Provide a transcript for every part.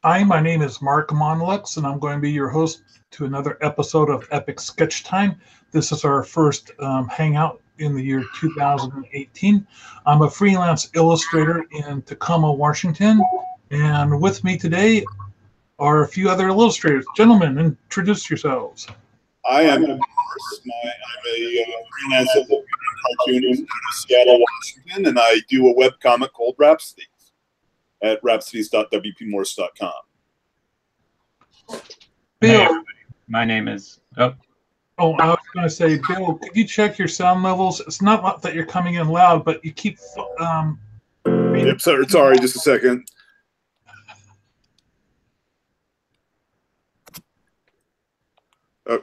Hi, my name is Mark Monlux, and I'm going to be your host to another episode of Epic Sketch Time. This is our first hangout in the year 2018. I'm a freelance illustrator in Tacoma, Washington, and with me today are a few other illustrators. Gentlemen, introduce yourselves. I am I'm a freelance cartoonist in Seattle, Washington, and I do a webcomic called Rhapsodies at rhapsodies.wpmorse.com. Bill. Hey, my name is... I was going to say, Bill, could you check your sound levels? It's not that you're coming in loud, but you keep... Yep, sorry, just a second. Can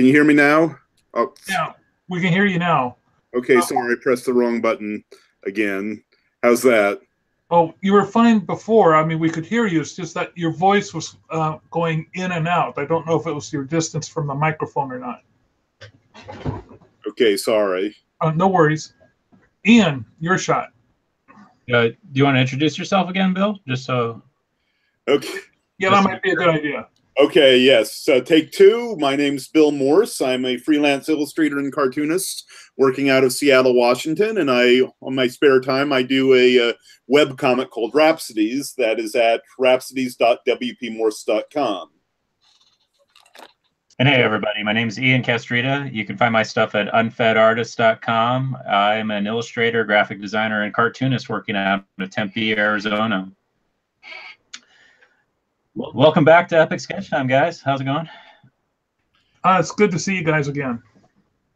you hear me now? Oh. Yeah, we can hear you now. Okay, sorry, I pressed the wrong button again. How's that? Oh, you were fine before. I mean, we could hear you. It's just that your voice was going in and out. I don't know if it was your distance from the microphone or not. Okay, sorry. No worries. Ian, your shot. Do you want to introduce yourself again, Bill? Just so... Okay. Yeah, that might be a good idea. Okay, yes. Take two. My name's Bill Morse. I'm a freelance illustrator and cartoonist working out of Seattle, Washington, and on my spare time, I do a web comic called Rhapsodies that is at rhapsodies.wpmorse.com. And hey, everybody, my name is Ian Castrita. You can find my stuff at unfedartist.com. I'm an illustrator, graphic designer, and cartoonist working out of Tempe, Arizona. Welcome back to Epic Sketch Time, guys. How's it going? It's good to see you guys again.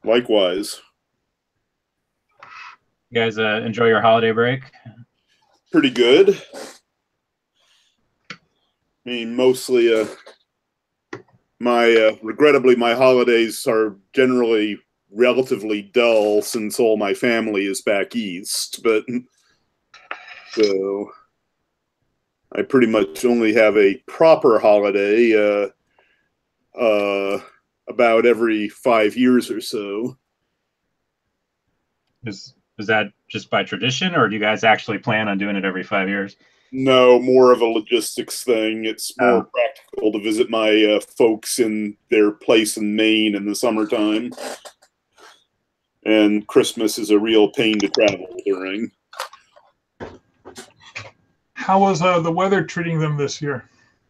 Likewise. You guys enjoy your holiday break? Pretty good. I mean, mostly, regrettably, my holidays are generally relatively dull since all my family is back east, but so I pretty much only have a proper holiday about every 5 years or so. Is that just by tradition, or do you guys actually plan on doing it every 5 years? No, more of a logistics thing. It's more practical to visit my folks in their place in Maine in the summertime. And Christmas is a real pain to travel during. How was the weather treating them this year?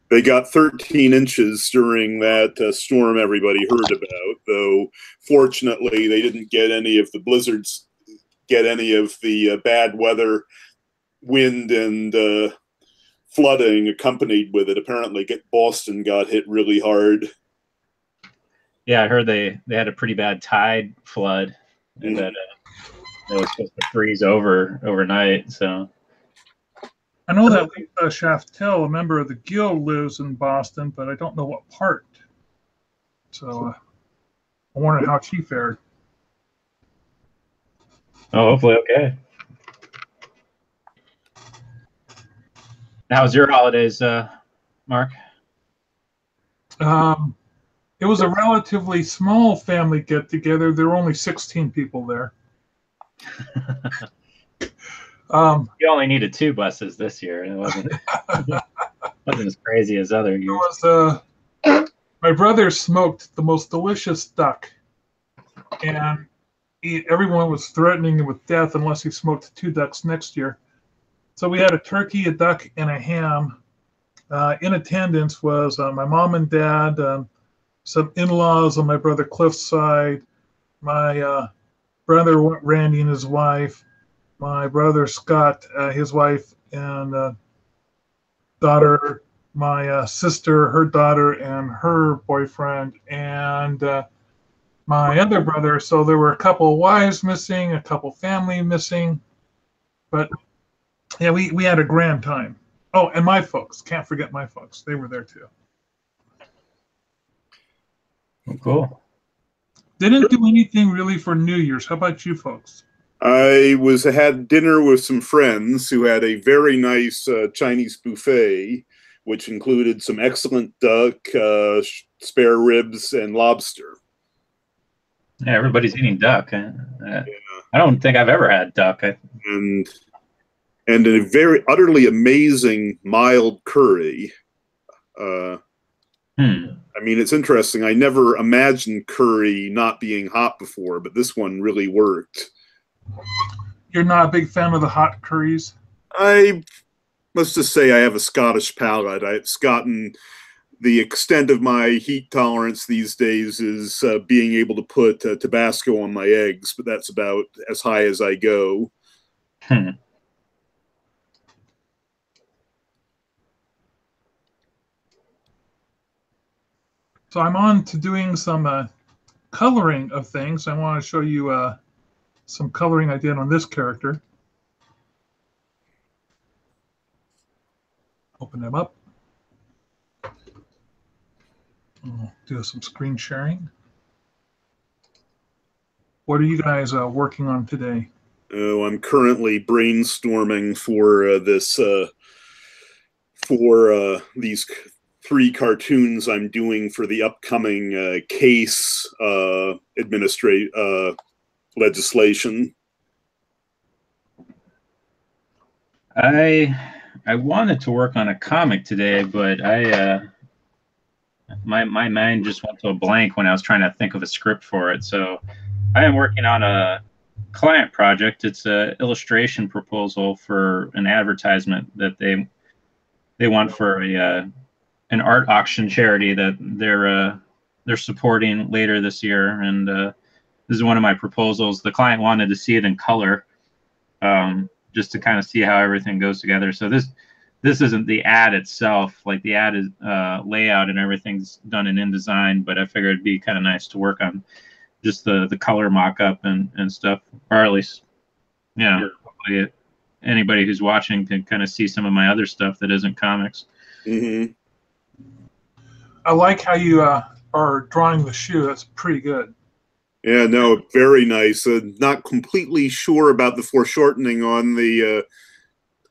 They got 13 inches during that storm everybody heard about, though fortunately they didn't get any of the blizzards, get any of the bad weather, wind and flooding accompanied with it. Apparently Boston got hit really hard. Yeah, I heard they had a pretty bad tide flood, and that it was supposed to freeze overnight, so... I know that Lisa Shaftel, a member of the Guild, lives in Boston, but I don't know what part. So I wonder how she fared. Oh, hopefully okay. How was your holidays, Mark? It was a relatively small family get-together. There were only 16 people there. You only needed 2 buses this year, and it wasn't as crazy as other years. My brother smoked the most delicious duck, and everyone was threatening him with death unless he smoked 2 ducks next year. So we had a turkey, a duck, and a ham. In attendance was my mom and dad, some in-laws on my brother Cliff's side, my brother Randy and his wife, my brother Scott, his wife and daughter, my sister, her daughter, and her boyfriend, and my other brother. So there were a couple of wives missing, a couple family missing. But yeah, we had a grand time. Oh, and my folks. Can't forget my folks. They were there too. Oh, cool. Didn't do anything really for New Year's. How about you folks? I had dinner with some friends who had a very nice Chinese buffet, which included some excellent duck, spare ribs, and lobster. Yeah, everybody's eating duck. I don't think I've ever had duck. And and a very utterly amazing mild curry. I mean, it's interesting. I never imagined curry not being hot before, but this one really worked. You're not a big fan of the hot curries? I must just say I have a Scottish palate. It's gotten the extent of my heat tolerance these days is being able to put Tabasco on my eggs, but that's about as high as I go. So I'm on to doing some coloring of things. I want to show you some coloring I did on this character. Open them up. I'll do some screen sharing. What are you guys working on today? Oh, I'm currently brainstorming for these 3 cartoons I'm doing for the upcoming case legislation. I wanted to work on a comic today, but my mind just went to a blank when I was trying to think of a script for it. So I am working on a client project. It's an illustration proposal for an advertisement that they want for an art auction charity that they're supporting later this year. And this is one of my proposals. The client wanted to see it in color, just to kind of see how everything goes together. So this isn't the ad itself. Like the ad is layout and everything's done in InDesign, but I figured it'd be kind of nice to work on just the color mock-up and stuff, or at least, you know, hopefully anybody who's watching can kind of see some of my other stuff that isn't comics. Mm-hmm. I like how you are drawing the shoe. That's pretty good. Yeah, no, very nice. Not completely sure about the foreshortening on the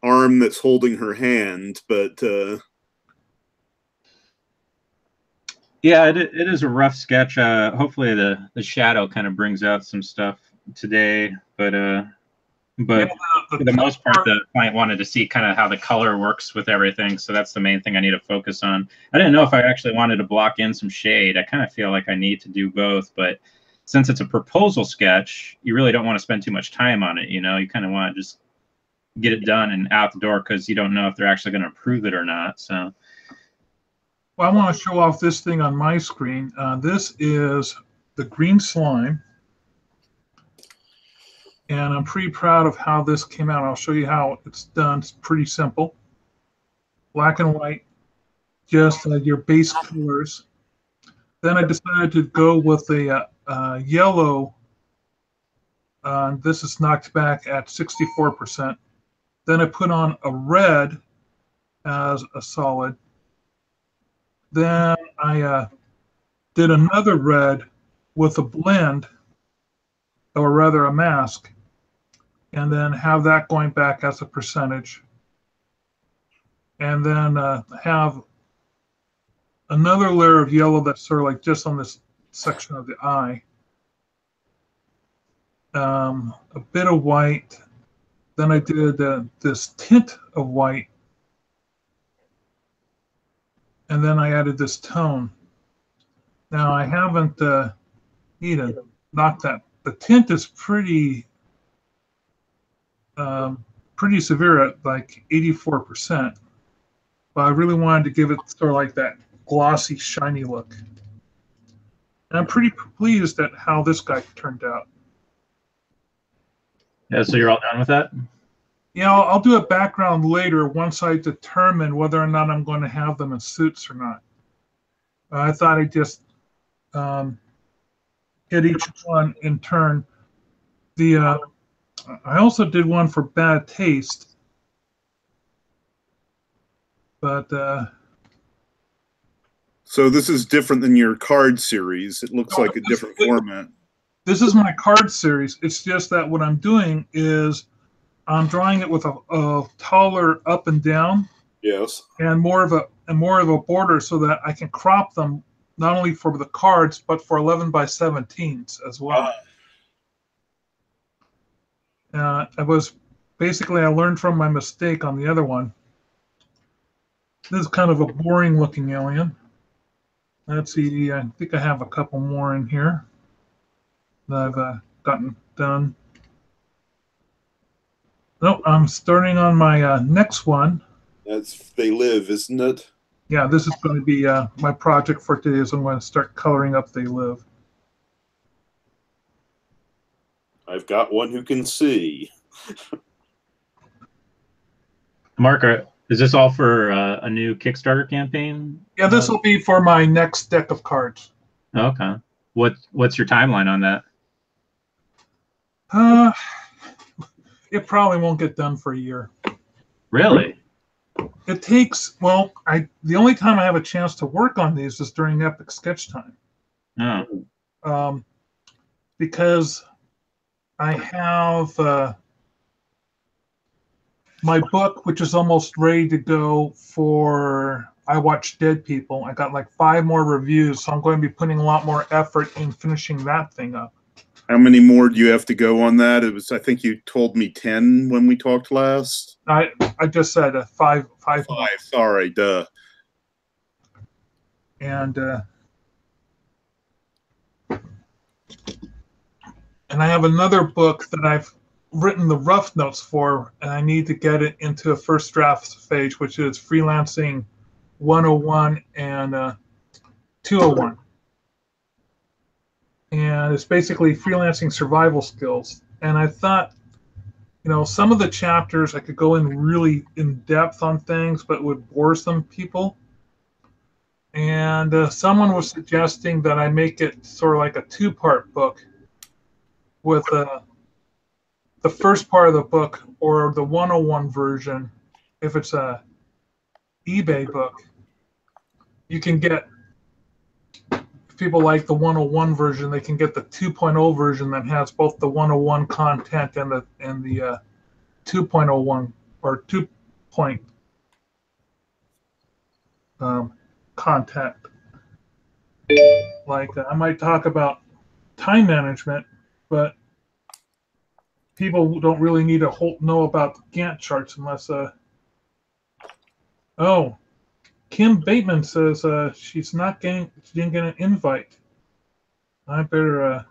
arm that's holding her hand, but yeah, it is a rough sketch. Hopefully the shadow kind of brings out some stuff today, but yeah, for the most part, the client wanted to see kind of how the color works with everything, so that's the main thing I need to focus on. I didn't know if I actually wanted to block in some shade. I kind of feel like I need to do both, but since it's a proposal sketch, you really don't want to spend too much time on it. You know, you kind of want to just get it done and out the door because you don't know if they're actually going to approve it or not. So, well, I want to show off this thing on my screen. This is the green slime, and I'm pretty proud of how this came out. I'll show you how it's done. It's pretty simple. Black and white, just your base colors. Then I decided to go with a yellow. This is knocked back at 64%. Then I put on a red as a solid. Then I did another red with a blend, or rather a mask, and then have that going back as a percentage. And then have another layer of yellow that's sort of like just on this section of the eye. A bit of white. Then I did this tint of white. And then I added this tone. Now I haven't need to knock that. The tint is pretty severe at like 84%. But I really wanted to give it sort of like that glossy, shiny look. And I'm pretty pleased at how this guy turned out. yeah, so you're all done with that? Yeah, I'll do a background later once I determine whether or not I'm going to have them in suits or not. I thought I'd just hit each one in turn. I also did one for Bad Taste, but so this is different than your card series. It looks like a different format. This is my card series. It's just that what I'm doing is I'm drawing it with a taller up and down. Yes. And more of a border so that I can crop them not only for the cards but for 11x17s as well. I was basically I learned from my mistake on the other one. This is kind of a boring looking alien. Let's see, I think I have a couple more in here that I've gotten done. Nope, I'm starting on my next one. That's They Live, isn't it? Yeah, this is going to be my project for today. Is I'm going to start coloring up They Live. I've got one who can see. Mark, is this all for a new Kickstarter campaign? Yeah, this will be for my next deck of cards. Okay. What's your timeline on that? It probably won't get done for a year. Really? It takes, well, the only time I have a chance to work on these is during Epic Sketch Time. Oh. Because I have my book, which is almost ready to go for I Watch Dead People. I got like 5 more reviews, so I'm going to be putting a lot more effort in finishing that thing up. How many more do you have to go on that? It was, I think you told me 10 when we talked last. I just said 5. 5. Sorry, duh. And I have another book that I've written the rough notes for, and I need to get it into a first draft stage, which is Freelancing 101 and 201. And it's basically freelancing survival skills. And I thought, some of the chapters I could go in really in depth on things, but it would bore some people. And someone was suggesting that I make it sort of like a 2-part book with the first part of the book, or the 101 version. If it's a eBay book, you can get, if people like the 101 version, they can get the 2.0 version that has both the 101 content and the 2.01 or 2 point content. Like I might talk about time management, but people don't really need to know about Gantt charts unless oh, Kim Bateman says she didn't get an invite. I better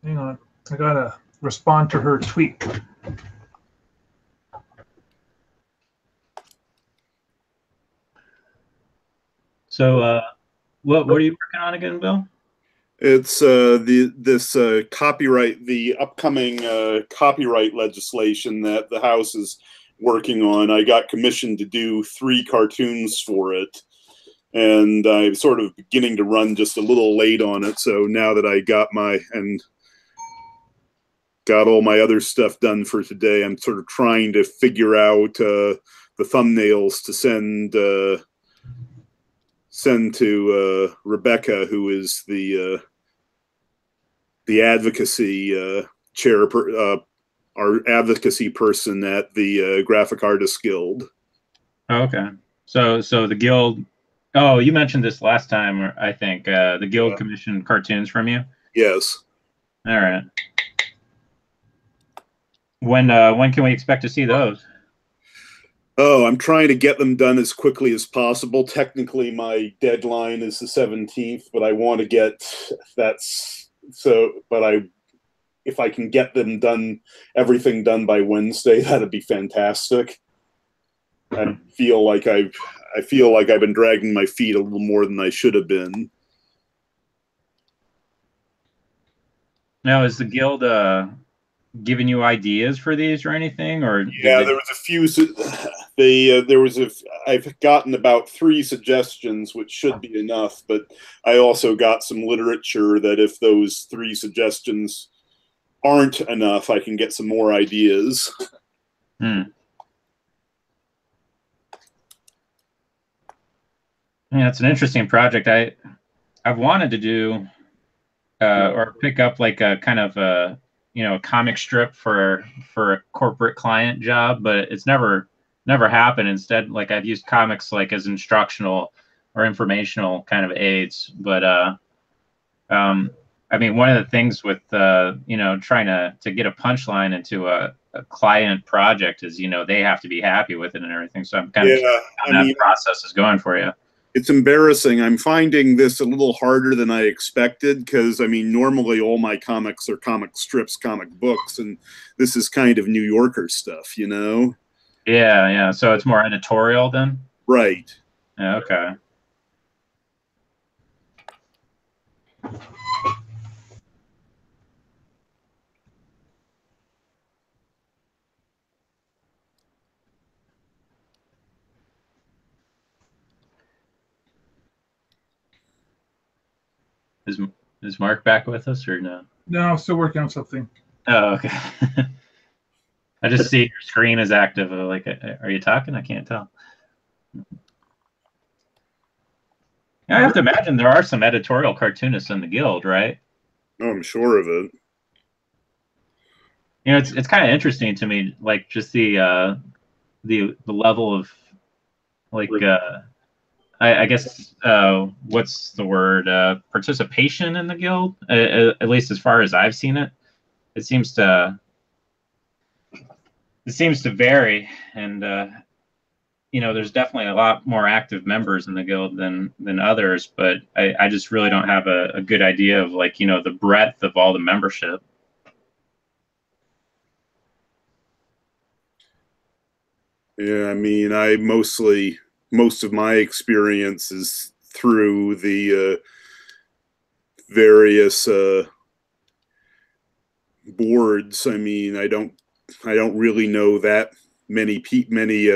hang on. I gotta respond to her tweet. So what are you working on again, Bill? It's copyright, the upcoming copyright legislation that the House is working on. I got commissioned to do 3 cartoons for it, and I'm sort of beginning to run just a little late on it. So now that I got all my other stuff done for today, I'm sort of trying to figure out the thumbnails to send to Rebecca, who is the advocacy chair, our advocacy person at the Graphic Artists Guild. Oh, okay. So the Guild. Oh, you mentioned this last time, I think. The Guild commissioned cartoons from you. Yes. All right. When can we expect to see those? Oh, I'm trying to get them done as quickly as possible. Technically, my deadline is the 17th, but I want to get if I can get them done, everything done by Wednesday, that'd be fantastic. I feel like I've been dragging my feet a little more than I should have been. Now, is the Guild giving you ideas for these or anything? Or yeah, there was a few. I've gotten about 3 suggestions, which should be enough. But I also got some literature that if those 3 suggestions aren't enough, I can get some more ideas. Yeah, it's an interesting project. I've wanted to do or pick up like a kind of a comic strip for a corporate client job, but it's never happened. Instead, like I've used comics like as instructional or informational kind of aids, but I mean, one of the things with you know, trying to get a punchline into a client project is, you know, they have to be happy with it and everything. So I'm kind of curious how that process is going for you. It's embarrassing. I'm finding this a little harder than I expected because, I mean, normally all my comics are comic strips, comic books, and this is kind of New Yorker stuff, you know? Yeah, yeah. So it's more editorial then? Right. Yeah, okay. Is Mark back with us or no? No, I'm still working on something. Oh, okay. I just see your screen is active. Like, are you talking? I can't tell. I have to imagine there are some editorial cartoonists in the guild, right? Oh, I'm sure of it. You know, it's kind of interesting to me, like just the level of like I guess what's the word, participation in the guild, at least as far as I've seen it. It seems to vary, and you know, there's definitely a lot more active members in the guild than others, but I just really don't have a good idea of, like, you know, the breadth of all the membership. Yeah, I mean, most of my experience is through the various boards. I mean, I don't really know that many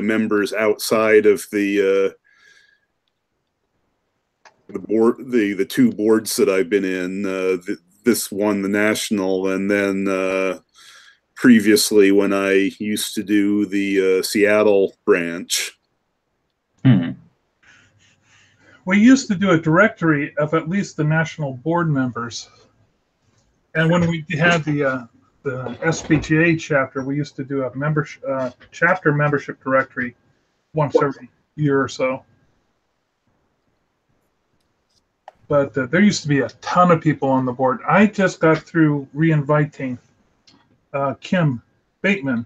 members outside of the two boards that I've been in. This one, the national, and then previously when I used to do the Seattle branch. We used to do a directory of at least the national board members, and when we had the SBGA chapter, we used to do a chapter membership directory once every year or so. But there used to be a ton of people on the board. I just got through re-inviting Kim Bateman.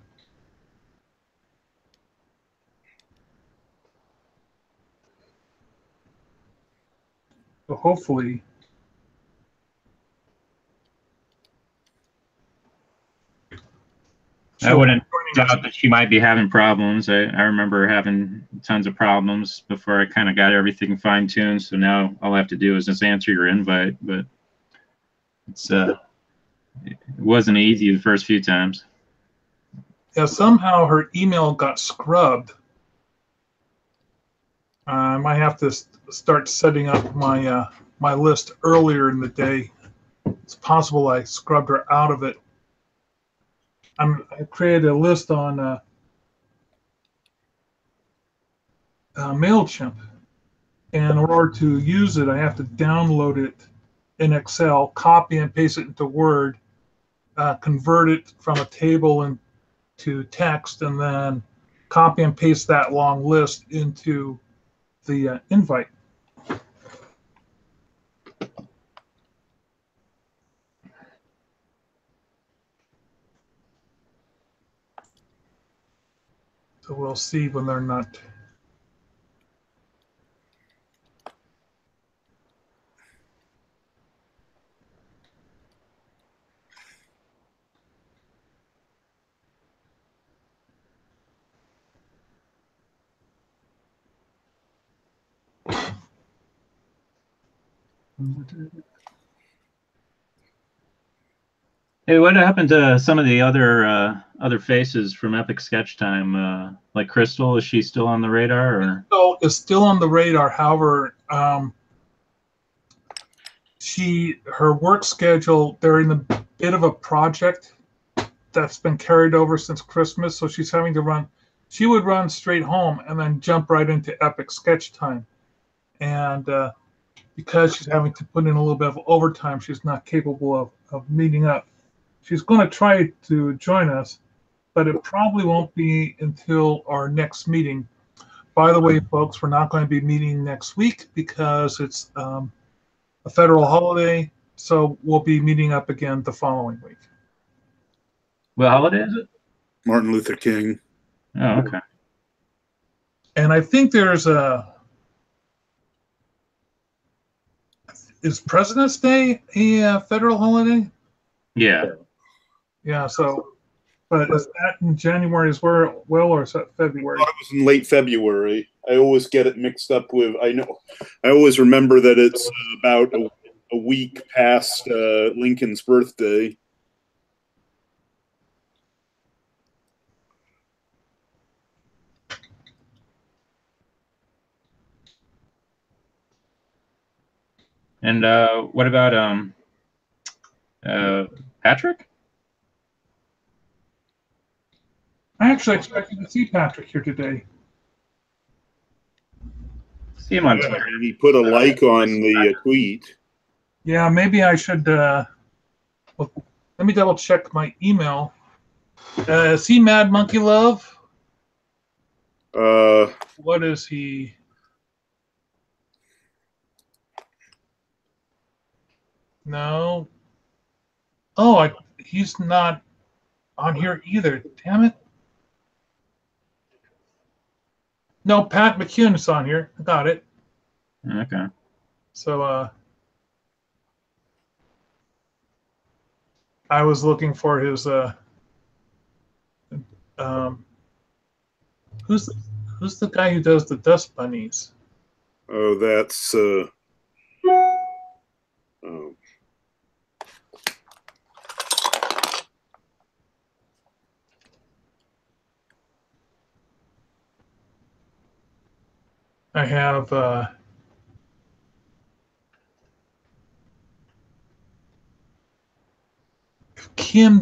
So hopefully. I wouldn't doubt that she might be having problems. I remember having tons of problems before I kind of got everything fine-tuned. So now all I have to do is just answer your invite. But it's it wasn't easy the first few times. Yeah, somehow her email got scrubbed. I might have to start setting up my my list earlier in the day. It's possible I scrubbed her out of it. I created a list on MailChimp, and in order to use it, I have to download it in Excel, copy and paste it into Word, convert it from a table into text, and then copy and paste that long list into the invite. So we'll see when they're not. Hey, what happened to some of the other faces from Epic Sketch Time? Like Crystal, is she still on the radar? Or? Crystal is still on the radar. However, her work schedule, they're in a bit of a project that's been carried over since Christmas, so she's having to run. She would run straight home and then jump right into Epic Sketch Time, and because she's having to put in a little bit of overtime, she's not capable of meeting up. She's going to try to join us, but it probably won't be until our next meeting. By the way, folks, we're not going to be meeting next week because it's a federal holiday, So we'll be meeting up again the following week. What holiday is it? Martin Luther King. Oh, okay. And I think there's is President's Day a federal holiday? Yeah. Yeah, so, but is that in January as well, or is that February? I thought it was in late February. I always get it mixed up with, I always remember that it's about a week past Lincoln's birthday. And what about Patrick? I actually expected to see Patrick here today. See him on Twitter. He put a like on the tweet. Yeah, maybe I should. Well, let me double check my email. See Mad Monkey Love? What is he? No. Oh, he's not on here either. Damn it. No, Pat McCune is on here. I got it. Okay. So I was looking for his who's the guy who does the Dust Bunnies? Oh, that's oh. I have Kim.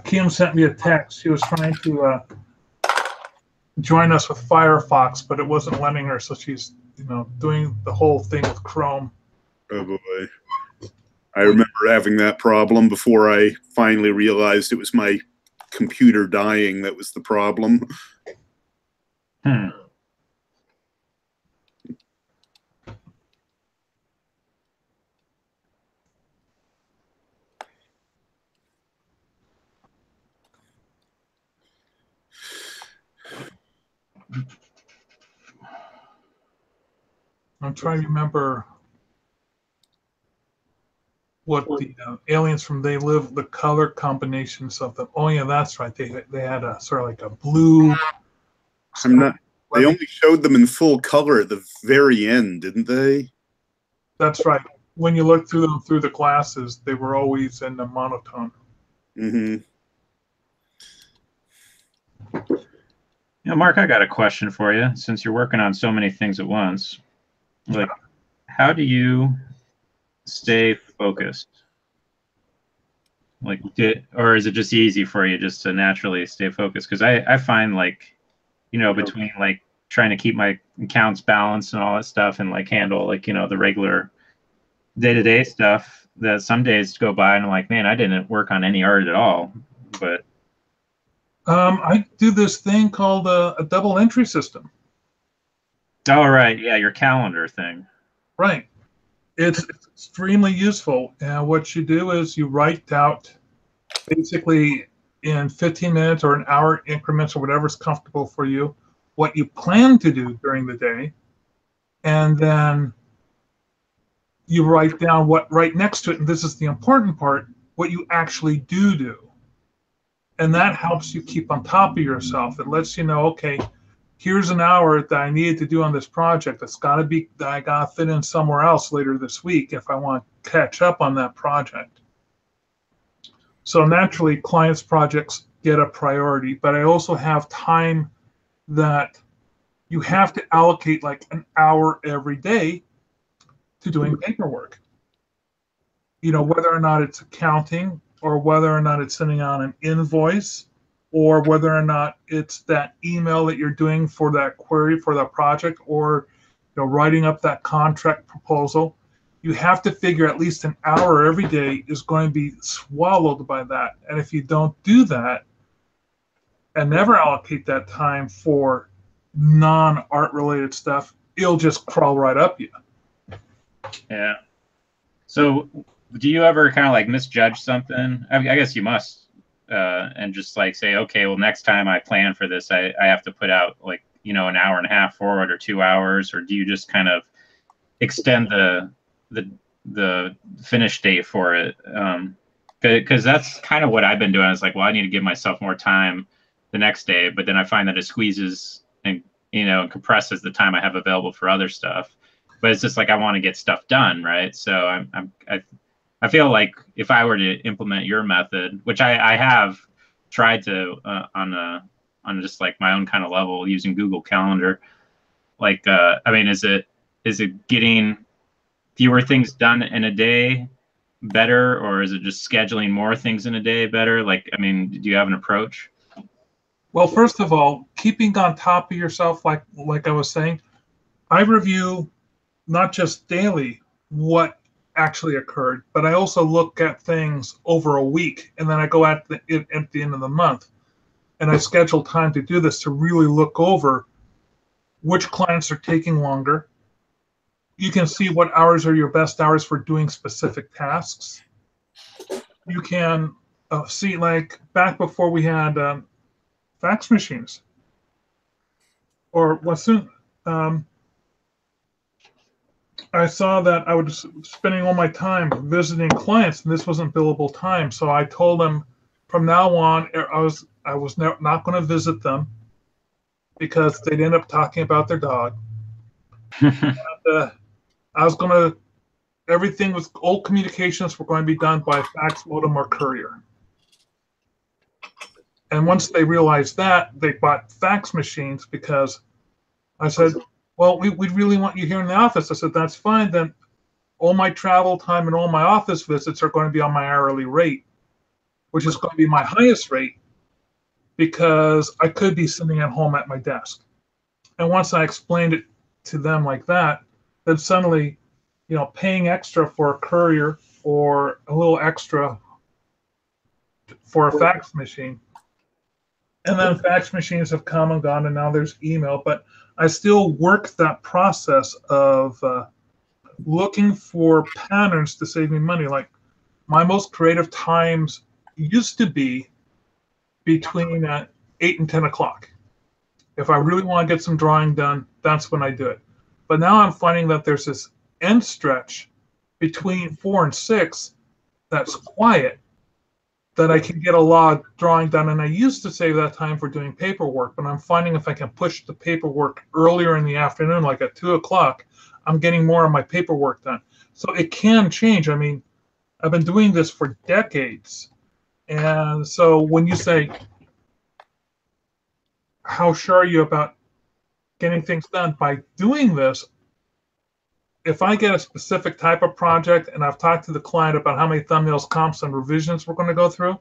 Kim sent me a text. She was trying to join us with Firefox, but it wasn't letting her, so she's doing the whole thing with Chrome. Oh boy. I remember having that problem before I finally realized it was my computer dying that was the problem. I'm trying to remember what the aliens from They Live, the color combination something. Oh yeah, that's right. They had a sort of like a blue. They only showed them in full color at the very end, didn't they? That's right. When you look through them through the glasses, they were always in the monotone. Mm-hmm. Mark, I got a question for you. Since you're working on so many things at once, like, how do you stay focused? Like, or is it just easy for you just to naturally stay focused? Because I find, like, between like trying to keep my accounts balanced and all that stuff, and like handle like the regular day-to-day stuff, that some days go by and I'm like, man, I didn't work on any art at all. But I do this thing called a double entry system. Oh, right. Yeah, your calendar thing. Right. It's extremely useful. And what you do is you write out basically in 15 minutes or an hour increments or whatever's comfortable for you, what you plan to do during the day. And then you write down what right next to it, and this is the important part, what you actually do. And that helps you keep on top of yourself. It lets you know, okay, here's an hour that I needed to do on this project. That's got to be, that I got to fit in somewhere else later this week if I want to catch up on that project. So naturally, clients' projects get a priority, but I also have time that you have to allocate like an hour every day to doing paperwork. Whether or not it's accounting, or whether or not it's sending out an invoice, or whether or not it's that email that you're doing for that query for that project, or writing up that contract proposal. you have to figure at least an hour every day is going to be swallowed by that. And if you don't do that and never allocate that time for non-art related stuff, it'll just crawl right up you. Yeah. So do you ever kind of like misjudge something? I guess you must, and just like say, okay, well, next time I plan for this, I have to put out like, you know, an hour and a half forward or 2 hours, or do you just kind of extend the finish date for it? Because that's kind of what I've been doing. It's like, well, I need to give myself more time the next day, but then I find that it squeezes and, you know, compresses the time I have available for other stuff. But it's just like I want to get stuff done, right? So I feel like if I were to implement your method, which I have tried to on just like my own kind of level using Google Calendar, like I mean, is it getting fewer things done in a day better, or is it just scheduling more things in a day better? Like, I mean, do you have an approach? Well, first of all, keeping on top of yourself, like I was saying, I review not just daily what actually occurred, but I also look at things over a week, and then I go at the end of the month, and I schedule time to do this to really look over which clients are taking longer. You can see what hours are your best hours for doing specific tasks. You can see, like back before we had fax machines, or what's soon. I saw that I was spending all my time visiting clients, and this wasn't billable time. So I told them from now on, I was not going to visit them because they'd end up talking about their dog. And, I was going to, everything with old communications were going to be done by fax, modem, or courier. And once they realized that, they bought fax machines because I said, well, we really want you here in the office. I said, that's fine. Then all my travel time and all my office visits are going to be on my hourly rate, which is going to be my highest rate because I could be sitting at home at my desk. And once I explained it to them like that, then suddenly, you know, paying extra for a courier or a little extra for a fax machine. And then fax machines have come and gone, and now there's email. But I still work that process of looking for patterns to save me money. Like my most creative times used to be between 8 and 10 o'clock. If I really want to get some drawing done, that's when I do it. But now I'm finding that there's this end stretch between 4 and 6 that's quiet, that I can get a lot of drawing done. And I used to save that time for doing paperwork, but I'm finding if I can push the paperwork earlier in the afternoon, like at 2 o'clock, I'm getting more of my paperwork done. So it can change. I mean, I've been doing this for decades. And so when you say, how sure are you about getting things done? By doing this, if I get a specific type of project and I've talked to the client about how many thumbnails, comps, and revisions we're going to go through,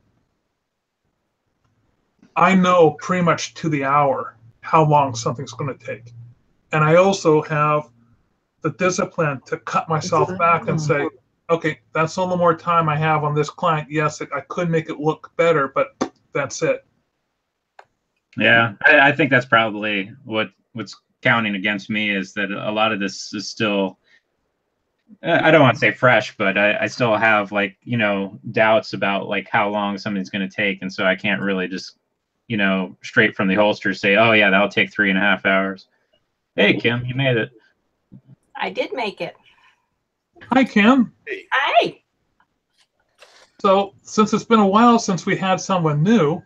I know pretty much to the hour how long something's going to take. And I also have the discipline to cut myself back and say, okay, that's all the more time I have on this client. Yes, I could make it look better, but that's it. Yeah, I think that's probably what's counting against me, is that a lot of this is still, I don't want to say fresh, but I still have, like, you know, doubts about like how long something's going to take. And so I can't really just, you know, straight from the holster say, oh yeah, that'll take 3.5 hours. Hey, Kim, you made it. I did make it. Hi, Kim. Hi. So since it's been a while since we had someone new,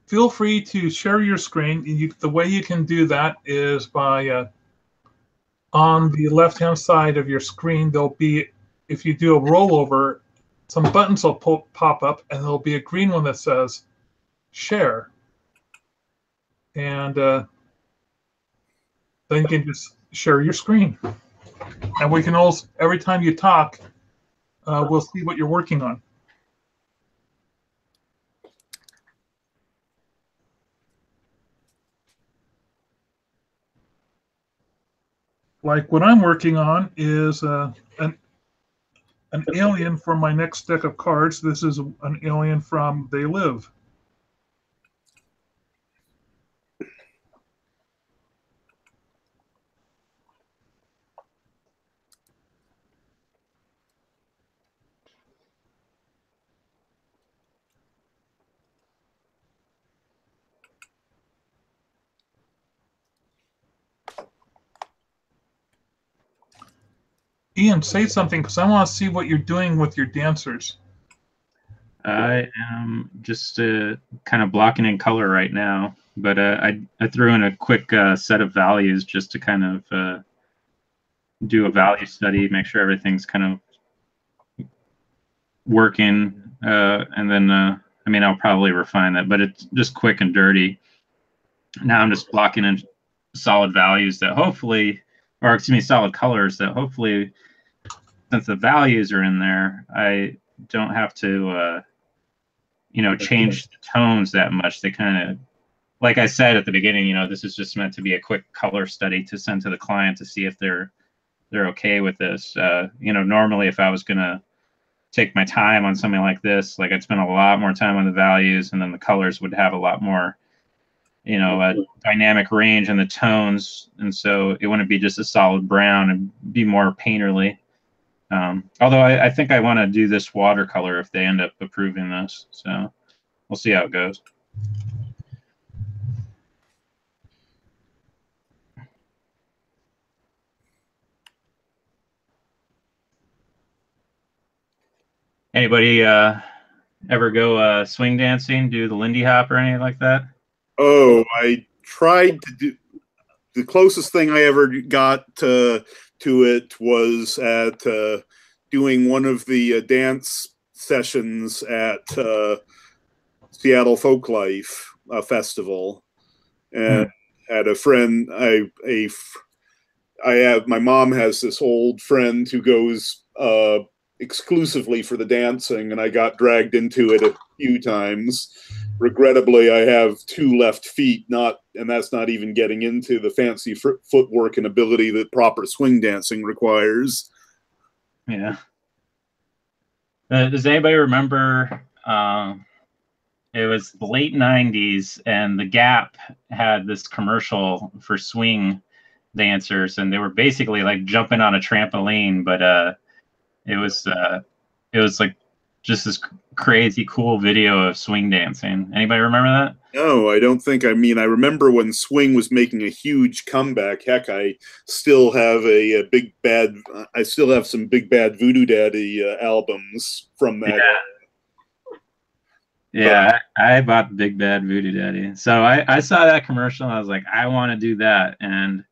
feel free to share your screen. The way you can do that is by on the left-hand side of your screen, there'll be, if you do a rollover, some buttons will pop up, and there'll be a green one that says share. And then you can just share your screen. And we can also, every time you talk, we'll see what you're working on. Like what I'm working on is an alien from my next deck of cards. This is an alien from They Live. Ian, say something because I want to see what you're doing with your dancers. I am just kind of blocking in color right now, but I threw in a quick set of values just to kind of do a value study, make sure everything's kind of working, and then I mean I'll probably refine that, but it's just quick and dirty. Now I'm just blocking in solid values that hopefully, or excuse me, solid colors that hopefully, since the values are in there, I don't have to, you know, change the tones that much. They kind of, like I said at the beginning, you know, this is just meant to be a quick color study to send to the client to see if they're okay with this. You know, normally if I was gonna take my time on something like this, like I'd spend a lot more time on the values, and then the colors would have a lot more, you know, a dynamic range in the tones, and so it wouldn't be just a solid brown and be more painterly. Although I think I want to do this watercolor if they end up approving this, so we'll see how it goes. Anybody ever go swing dancing, do the Lindy Hop or anything like that? Oh, I tried to do. The closest thing I ever got to it was at doing one of the dance sessions at Seattle Folklife Festival, and had a friend. I have, my mom has this old friend who goes exclusively for the dancing, and I got dragged into it a few times. Regrettably, I have 2 left feet, and that's not even getting into the fancy footwork and ability that proper swing dancing requires. Yeah. Does anybody remember? It was the late '90s, and the Gap had this commercial for swing dancers, and they were basically like jumping on a trampoline, but it was like just this crazy cool video of swing dancing. Anybody remember that? No, I don't think. I mean, I remember when swing was making a huge comeback. Heck, I still have I still have some Big Bad Voodoo Daddy albums from that. Yeah, I bought Big Bad Voodoo Daddy. So I saw that commercial and I was like, I want to do that. And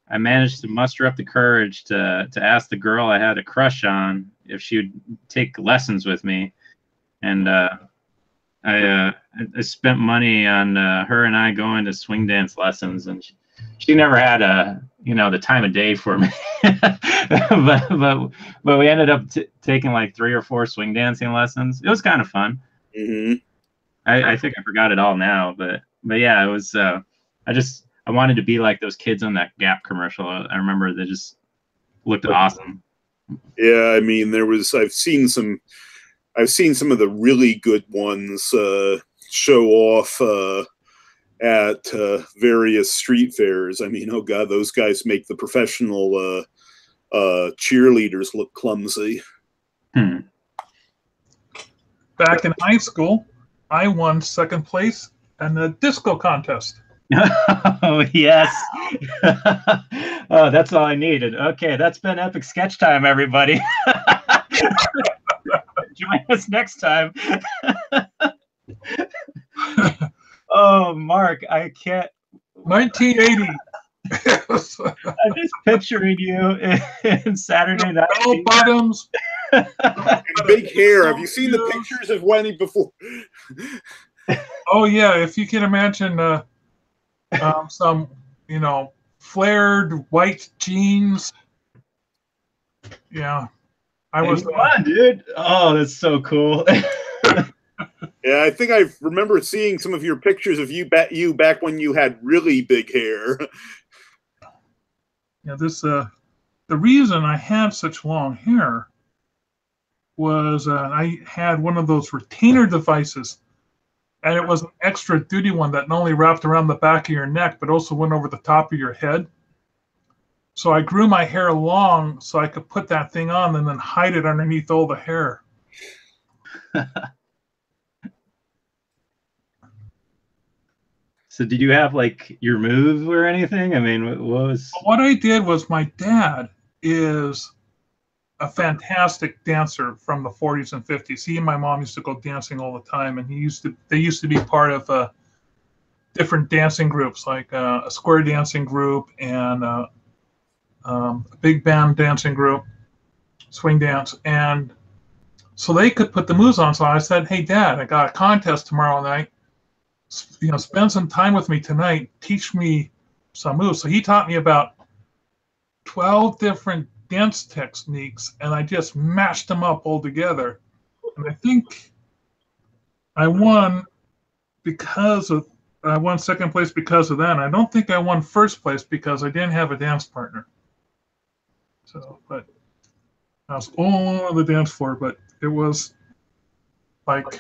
I managed to muster up the courage to ask the girl I had a crush on if she would take lessons with me. And I spent money on her and I going to swing dance lessons, and she never had the time of day for me. but we ended up taking like 3 or 4 swing dancing lessons. It was kind of fun. Mm-hmm. I think I forgot it all now, but yeah, it was. I wanted to be like those kids on that Gap commercial. I remember they just looked awesome. Yeah, I mean, I've seen some of the really good ones show off at various street fairs. I mean, oh God, those guys make the professional cheerleaders look clumsy. Back in high school, I won 2nd place in the disco contest. Oh, yes. Oh, that's all I needed. Okay, that's been Epic Sketch Time, everybody. Join us next time. Oh, Mark, I can't. 1980. I'm just picturing you in Saturday Night. Bell bottoms. And big hair. Have you seen the pictures of Wendy before? Oh yeah, if you can imagine some, flared white jeans. Yeah, I was. Fun, dude. Oh, that's so cool. Yeah, I think I remember seeing some of your pictures of you back when you had really big hair. this the reason I had such long hair was I had one of those retainer devices, and it was an extra duty one that not only wrapped around the back of your neck, but also went over the top of your head. So I grew my hair long so I could put that thing on and then hide it underneath all the hair. So did you have like your move or anything? I mean, what was? What I did was, my dad is a fantastic dancer from the 40s and 50s. He and my mom used to go dancing all the time, and they used to be part of different dancing groups, like a square dancing group and a big band dancing group, swing dance. And so they could put the moves on. So I said, "Hey, Dad, I got a contest tomorrow night. Spend some time with me tonight. Teach me some moves." So he taught me about 12 different dance techniques, and I just mashed them up all together. And I think I won I won second place because of that. And I don't think I won first place because I didn't have a dance partner. So, but I was all over the dance floor, but it was like,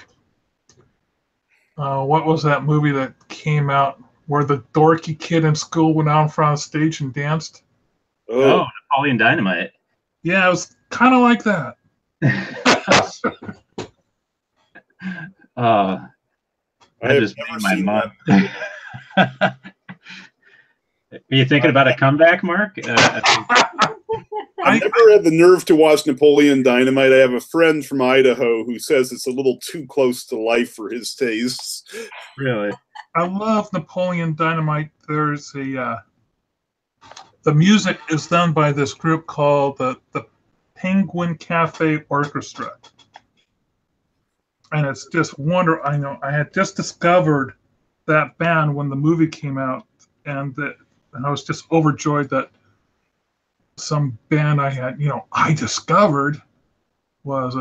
what was that movie that came out where the dorky kid in school went out in front of the stage and danced? Oh, Napoleon Dynamite. Yeah, it was kind of like that. I just made my mind. Are you thinking about a comeback, Mark? I never had the nerve to watch Napoleon Dynamite. I have a friend from Idaho who says it's a little too close to life for his tastes. Really? I love Napoleon Dynamite. There's the music is done by this group called the Penguin Cafe Orchestra. And it's just wonderful. I know I had just discovered that band when the movie came out, and I was just overjoyed that some band I discovered was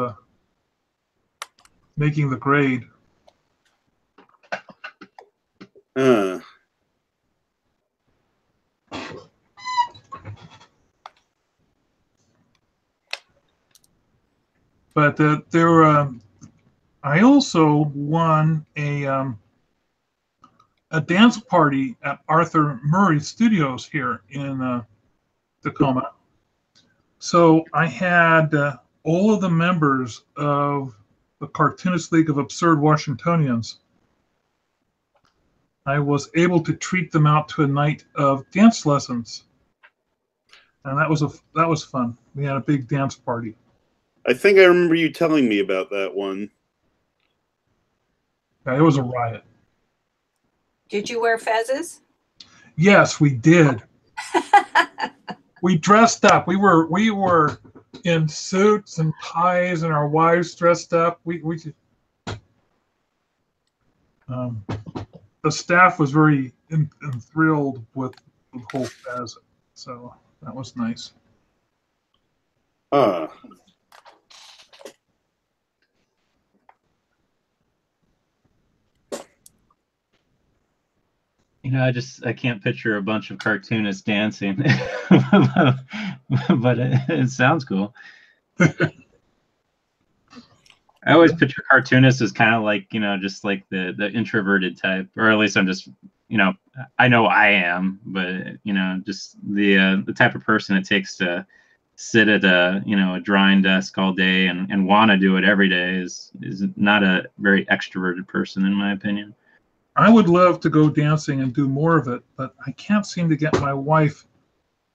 making the grade. But I also won a dance party at Arthur Murray Studios here in Tacoma. So I had all of the members of the Cartoonist League of Absurd Washingtonians. I was able to treat them out to a night of dance lessons, and that was fun. We had a big dance party. I think I remember you telling me about that one. Yeah, it was a riot. Did you wear fezzes? Yes, we did. We dressed up. We were in suits and ties, and our wives dressed up. The staff was very thrilled with the whole fez, so that was nice. I can't picture a bunch of cartoonists dancing, but it sounds cool. I always picture cartoonists as kind of like, just like the introverted type, or at least I'm just, I know I am, but, just the type of person it takes to sit at a drawing desk all day and want to do it every day is not a very extroverted person, in my opinion. I would love to go dancing and do more of it, but I can't seem to get my wife.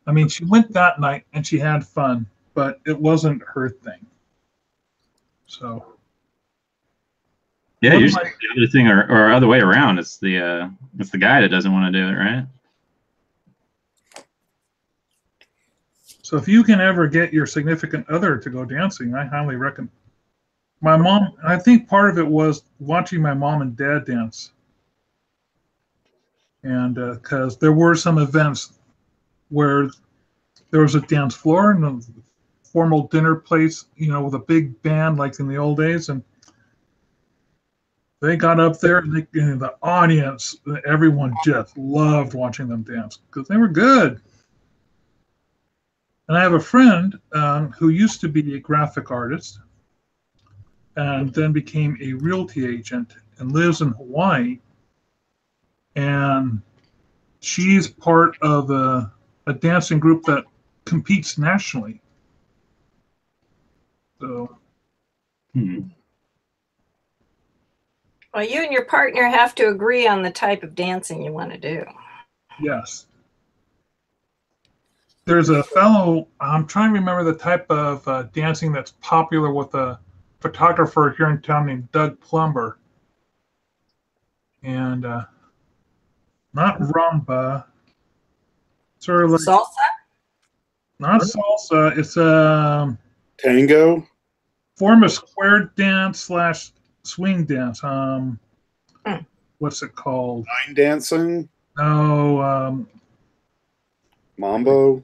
I mean, she went that night and she had fun, but it wasn't her thing. So. Yeah, usually the other thing or other way around. It's the guy that doesn't want to do it, right? So if you can ever get your significant other to go dancing, I highly recommend. My mom, I think part of it was watching my mom and dad dance. And because there were some events where there was a dance floor and a formal dinner place, with a big band like in the old days, and they got up there and the audience, everyone just loved watching them dance because they were good. And I have a friend who used to be a graphic artist and then became a realty agent and lives in Hawaii. And she's part of a dancing group that competes nationally. So, Well, you and your partner have to agree on the type of dancing you want to do. yes. There's a fellow, I'm trying to remember the type of dancing that's popular with a photographer here in town named Doug Plumber. And not rumba, sort of like Salsa? not salsa. It's a Tango? form of square dance slash swing dance. What's it called? Line dancing? No, Mambo?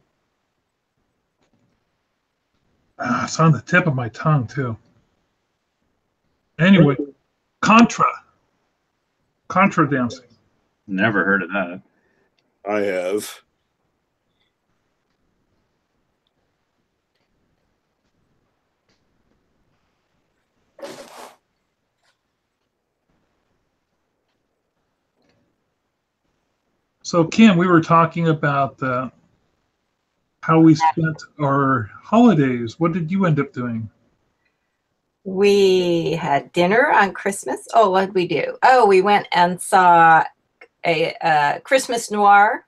it's on the tip of my tongue too. Anyway, contra dancing. Never heard of that. I have. So, Kim, we were talking about how we spent our holidays. What did you end up doing? We had dinner on Christmas. Oh, what did we do? Oh, we went and saw a Christmas Noir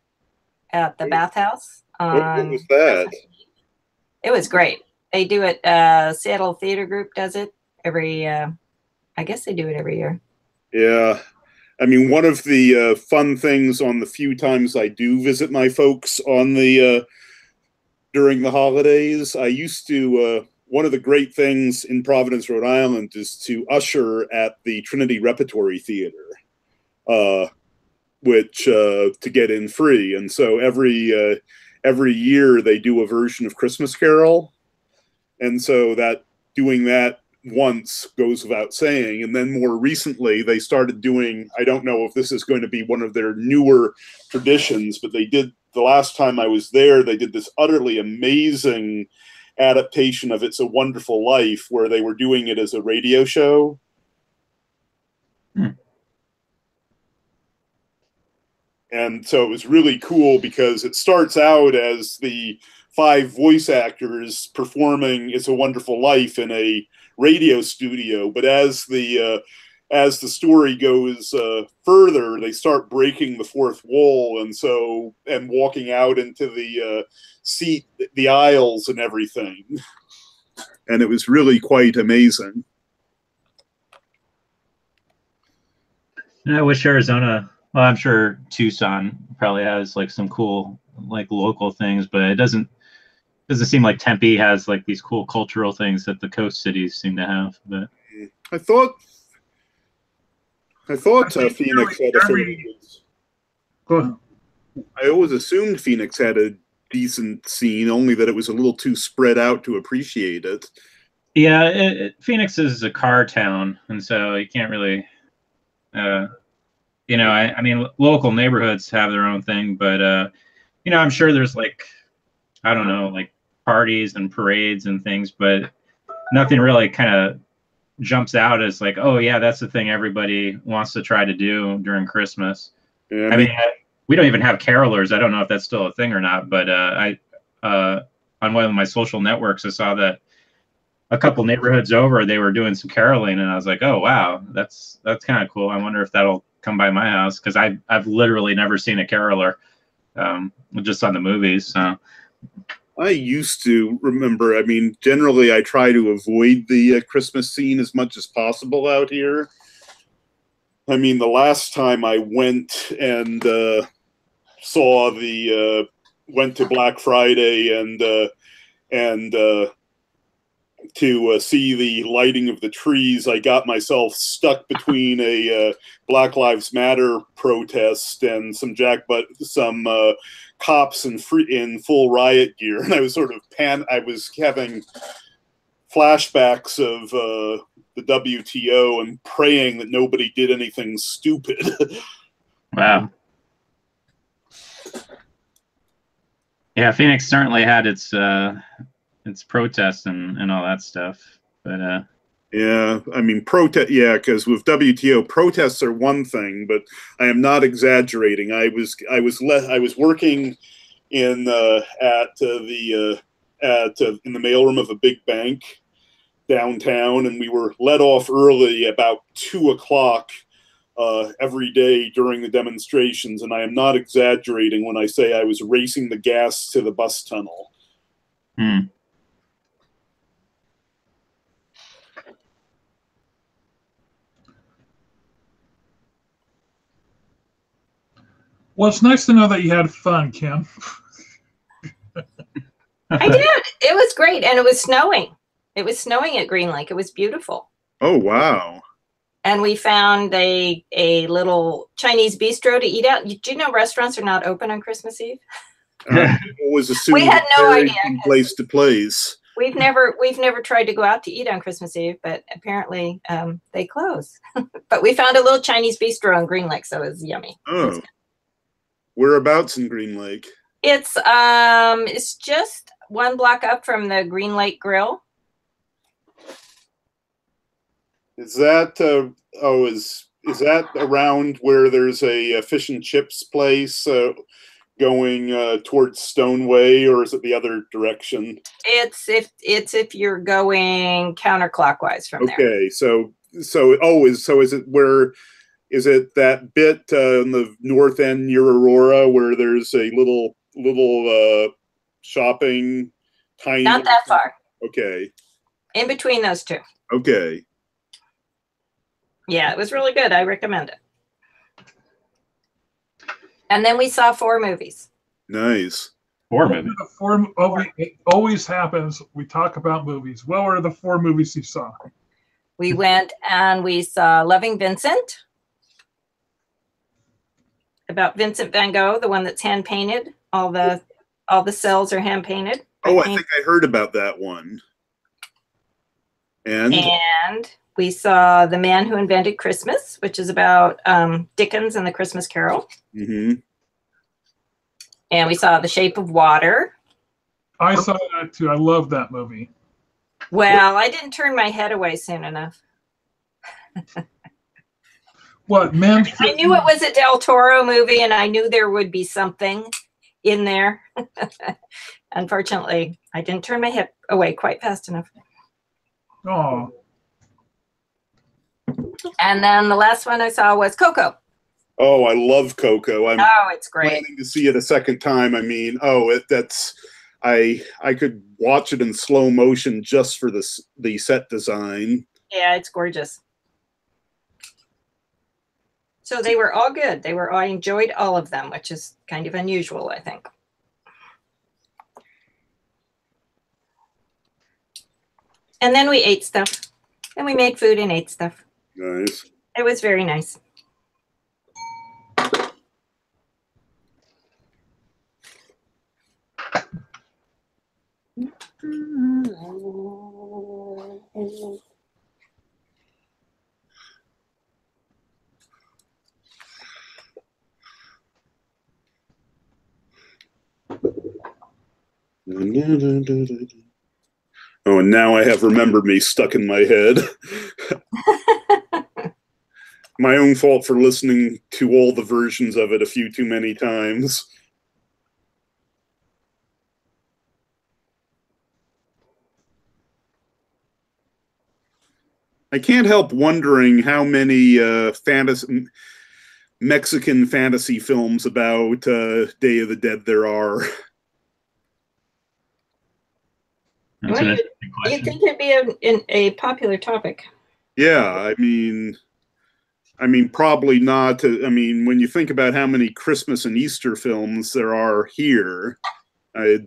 at the Bathhouse. What was that? It was great. They do it. Seattle Theater Group does it every. I guess they do it every year. Yeah. I mean, one of the fun things on the few times I do visit my folks on the during the holidays, I used to. One of the great things in Providence, Rhode Island, is to usher at the Trinity Repertory Theater, which to get in free. And so every year they do a version of Christmas Carol, and so that doing that once goes without saying. And then more recently they started doing, I don't know if this is going to be one of their newer traditions, but they did, the last time I was there, they did this utterly amazing adaptation of It's a Wonderful Life where they were doing it as a radio show. And so it was really cool because it starts out as the 5 voice actors performing It's a Wonderful Life in a radio studio, but as the story goes further, they start breaking the fourth wall, and walking out into the aisles and everything, and it was really quite amazing. And I wish Arizona. Well, I'm sure Tucson probably has like some cool like local things, but it doesn't seem like Tempe has like these cool cultural things that the coast cities seem to have. But I thought Phoenix had a fairly good. Go ahead. I always assumed Phoenix had a decent scene, only that it was a little too spread out to appreciate it. Yeah, Phoenix is a car town, and so you can't really, I mean, local neighborhoods have their own thing, but I'm sure there's like, I don't know, like parties and parades and things, but nothing really kind of jumps out as like, oh yeah, that's the thing everybody wants to try to do during Christmas. Yeah, I mean, we don't even have carolers. I don't know if that's still a thing or not, but I on one of my social networks, I saw that a couple neighborhoods over, they were doing some caroling, and I was like, oh wow, that's kind of cool. I wonder if that'll come by my house, because I've literally never seen a caroler, just on the movies. So I used to remember. I mean, generally, I try to avoid the Christmas scene as much as possible out here. I mean, the last time I went and went to Black Friday and to see the lighting of the trees, I got myself stuck between a Black Lives Matter protest and some cops in full riot gear, and I was sort of I was having flashbacks of the WTO and praying that nobody did anything stupid. Wow. Yeah, Phoenix certainly had its protests and all that stuff, but Yeah, I mean protest. Yeah, because with WTO, protests are one thing, but I am not exaggerating. I was working in in the mailroom of a big bank downtown, and we were let off early about 2 o'clock every day during the demonstrations, and I am not exaggerating when I say I was racing the gas to the bus tunnel. Well, it's nice to know that you had fun, Kim. I did. It was great, and it was snowing. It was snowing at Green Lake. It was beautiful. Oh, wow. And we found a little Chinese bistro to eat at. Do you know restaurants are not open on Christmas Eve? Was assuming We had no idea. From place to place. We've never tried to go out to eat on Christmas Eve, but apparently they close. But we found a little Chinese bistro in Green Lake, so it was yummy. Oh, whereabouts in Green Lake? It's just one block up from the Green Lake Grill. Is that is that around where there's a fish and chips place going towards Stoneway, or is it the other direction? It's if you're going counterclockwise from there. Okay, so is it that bit in the north end near Aurora where there's a little shopping, tiny? Not that far. Okay. In between those two. Okay. Yeah, it was really good. I recommend it. And then we saw 4 movies. Nice. 4 movies. It always happens. We talk about movies. What were the 4 movies you saw? We went and we saw Loving Vincent, about Vincent van Gogh, the one that's hand painted. All the cells are hand painted. Oh, I think I heard about that one. And we saw The Man Who Invented Christmas, which is about Dickens and the Christmas Carol. Mm-hmm. And we saw The Shape of Water. I saw that too. I love that movie. Well, I didn't turn my head away soon enough. What, man? I knew it was a Del Toro movie, and I knew there would be something in there. Unfortunately, I didn't turn my head away quite fast enough. Oh. And then the last one I saw was Coco. Oh, I love Coco. It's great. Planning to see it a second time. I mean, I could watch it in slow motion just for the set design. Yeah, it's gorgeous. So they were all good. I enjoyed all of them, which is kind of unusual, I think. And then we ate stuff. And we made food and ate stuff. Nice. It was very nice. Oh, and now I have Remember Me stuck in my head. My own fault for listening to all the versions of it a few too many times. I can't help wondering how many Mexican fantasy films about Day of the Dead there are. That's an interesting question. You think it'd be a popular topic? Yeah, I mean, probably not. I mean, when you think about how many Christmas and Easter films there are here, I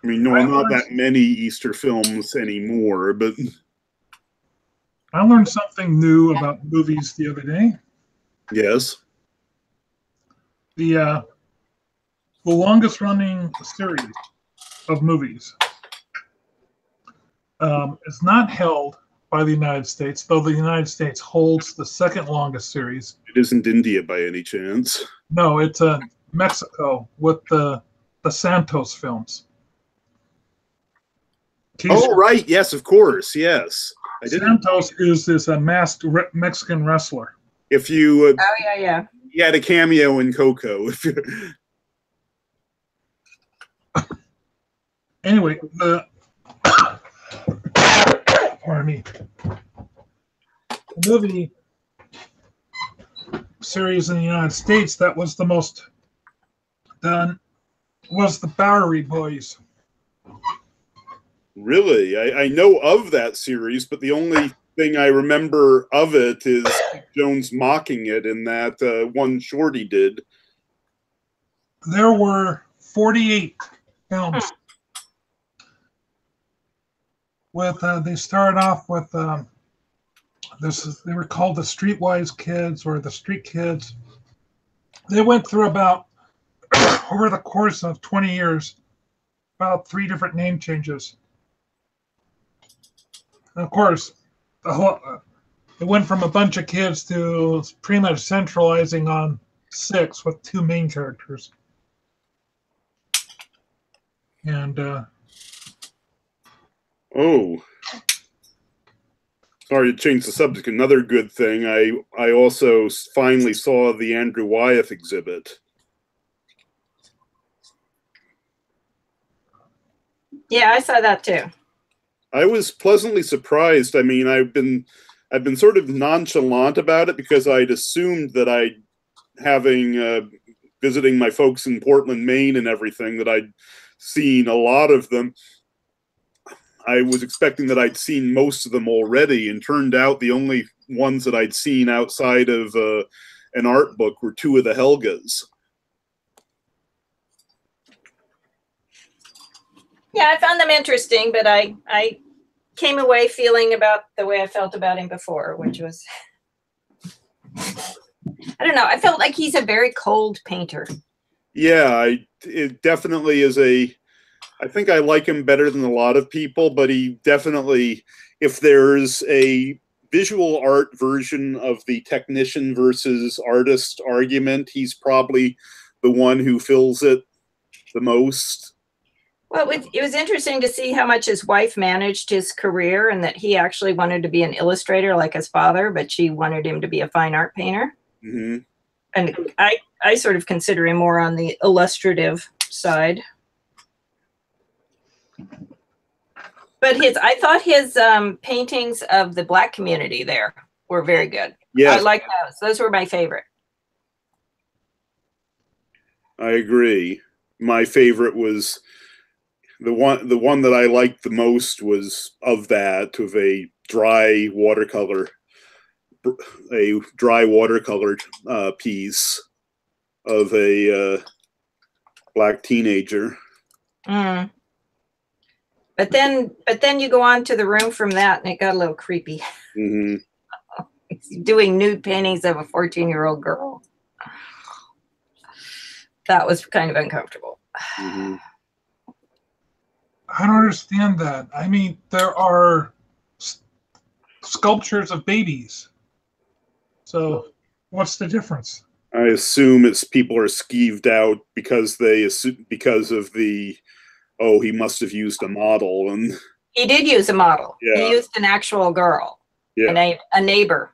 mean, no, not that many Easter films anymore, but I learned something new about movies the other day. yes. The longest running series of movies is not held by the United States, though the United States holds the second longest series. It isn't India by any chance. No, it's Mexico with the Santos films. Oh, right. Yes, of course. Yes. I didn't. Santos is a masked Mexican wrestler. If you Oh yeah. he had a cameo in Coco. Anyway, pardon me. The movie series in the United States that was the most done was the Bowery Boys. Really? I know of that series, but the only thing I remember of it is Jones mocking it in that one short he did. There were 48 films. With they started off with they were called the Streetwise Kids or the Street Kids. They went through about over the course of 20 years, about 3 different name changes. And of course, it went from a bunch of kids to pretty much centralizing on 6 with 2 main characters. And Oh, sorry to change the subject. Another good thing, I also finally saw the Andrew Wyeth exhibit. Yeah, I saw that too. I was pleasantly surprised. I mean, I've been sort of nonchalant about it because I'd assumed that visiting my folks in Portland, Maine and everything, that I'd seen a lot of them. I was expecting that I'd seen most of them already, and turned out the only ones that I'd seen outside of an art book were 2 of the Helgas. Yeah, I found them interesting, but I came away feeling about the way I felt about him before, which was, I don't know, I felt like he's a very cold painter. Yeah, it definitely is I think I like him better than a lot of people, but he definitely, if there's a visual art version of the technician versus artist argument, he's probably the one who fills it the most. Well, it was interesting to see how much his wife managed his career, and that he actually wanted to be an illustrator like his father, but she wanted him to be a fine art painter. Mm-hmm. And I sort of consider him more on the illustrative side. But I thought his paintings of the Black community there were very good. Yeah, I like those. Those were my favorite. I agree. My favorite was the one that I liked the most was of a dry watercolor piece of a Black teenager. Mm. But then you go on to the room from that, and it got a little creepy. Mm-hmm. Doing nude paintings of a 14-year-old girl. That was kind of uncomfortable. Mm-hmm. I don't understand that. I mean, there are sculptures of babies. So what's the difference? I assume it's people are skeeved out because of the, oh, he must have used a model. And he did use a model. Yeah. He used an actual girl. Yeah. A neighbor.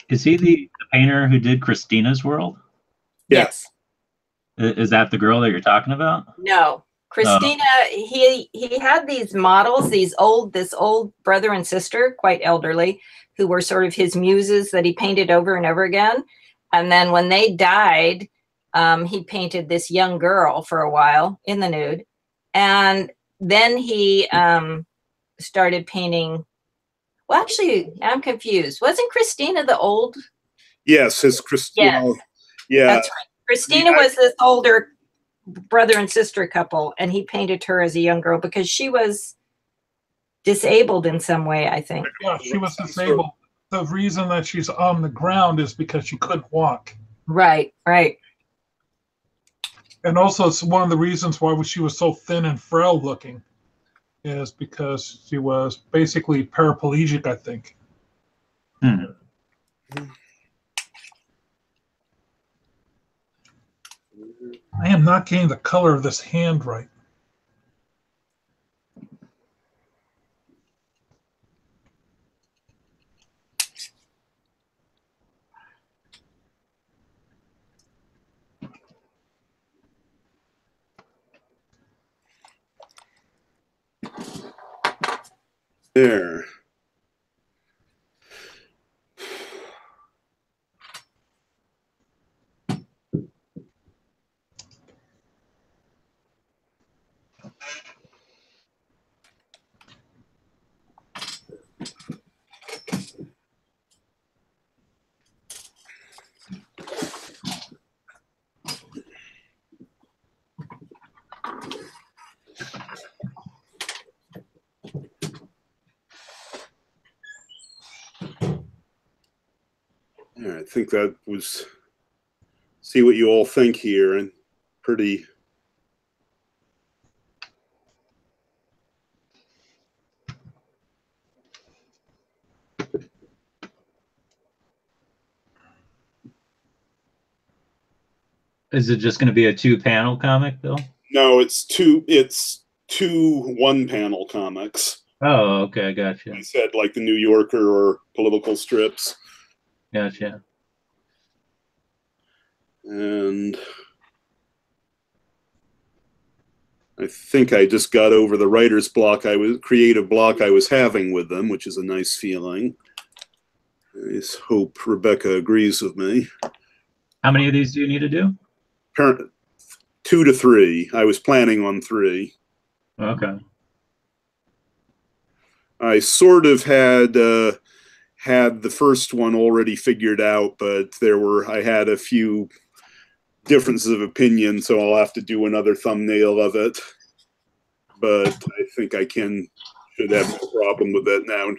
Is he the painter who did Christina's World? Yes. Is that the girl that you're talking about? No. Christina, he had these models, this old brother and sister, quite elderly, who were sort of his muses that he painted over and over again. And then when they died, he painted this young girl for a while in the nude. And then he started painting. Well, actually, I'm confused. Wasn't Christina the old? Yes, his Christina. Yes. Yeah. That's right. Christina was this older brother and sister couple, and he painted her as a young girl because she was disabled in some way, I think. Yeah, she was disabled. The reason that she's on the ground is because she couldn't walk. Right. And also, it's one of the reasons why she was so thin and frail looking is because she was basically paraplegic, I think. Hmm. I am not getting the color of this hand right. There. Yeah, I think that was, see what you all think here, and pretty. Is it just going to be a 2-panel comic, Bill? No, it's two one-panel comics. Oh, okay, gotcha. I said like the New Yorker or political strips. Gotcha. And I think I just got over the writer's block creative block I was having with them, which is a nice feeling. I just hope Rebecca agrees with me. How many of these do you need to do? 2 to 3. I was planning on 3. Okay. I sort of had the first one already figured out, but I had a few differences of opinion, so I'll have to do another thumbnail of it. But I think I should have no problem with that now.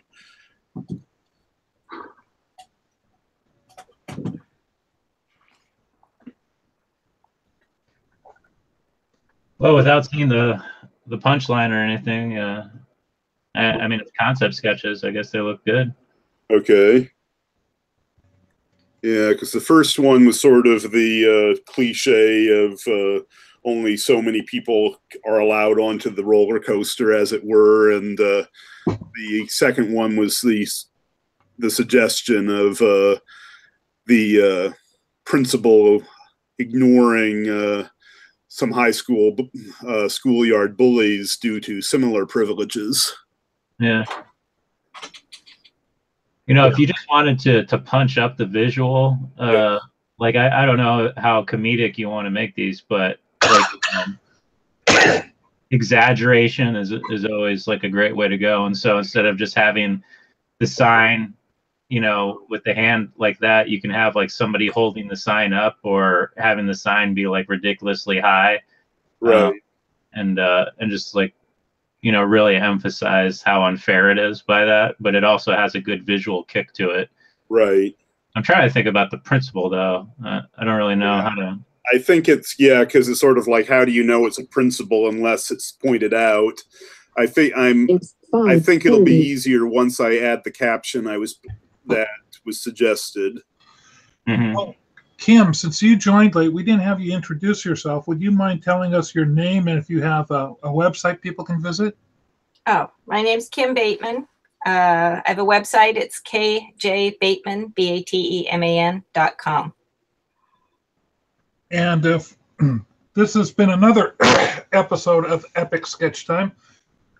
Well, without seeing the punchline or anything, I mean, it's concept sketches. I guess they look good. Okay. Yeah, because the first one was sort of the cliche of only so many people are allowed onto the roller coaster, as it were, and the second one was the suggestion of the principal ignoring some high school schoolyard bullies due to similar privileges. Yeah. You know, if you just wanted to punch up the visual, like I don't know how comedic you want to make these, but like exaggeration is always like a great way to go. And so instead of just having the sign, you know, with the hand like that, you can have like somebody holding the sign up or having the sign be like ridiculously high, right? And just like, you know, really emphasize how unfair it is by that, but it also has a good visual kick to it. Right. I'm trying to think about the principle though. I don't really know how to. I think it's, because it's sort of like, how do you know it's a principle unless it's pointed out? I think it'll be easier once I add the caption that was suggested. Mm-hmm. Well, Kim, since you joined late, we didn't have you introduce yourself. Would you mind telling us your name and if you have a website people can visit? Oh, my name's Kim Bateman. I have a website. It's KJ Bateman, BATEMAN.com. And if this has been another episode of Epic Sketch Time,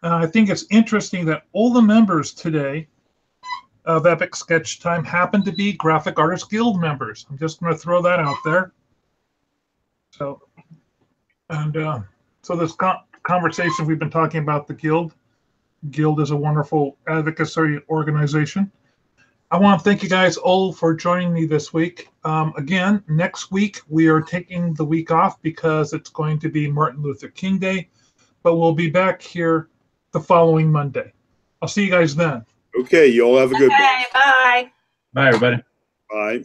I think it's interesting that all the members today of Epic Sketch Time happen to be Graphic Artists Guild members. I'm just going to throw that out there. So, and so this conversation we've been talking about the Guild. Guild is a wonderful advocacy organization. I want to thank you guys all for joining me this week. Again, next week we are taking the week off because it's going to be Martin Luther King Day, but we'll be back here the following Monday. I'll see you guys then. Okay, you all have a good one. Bye. Bye, everybody. Bye.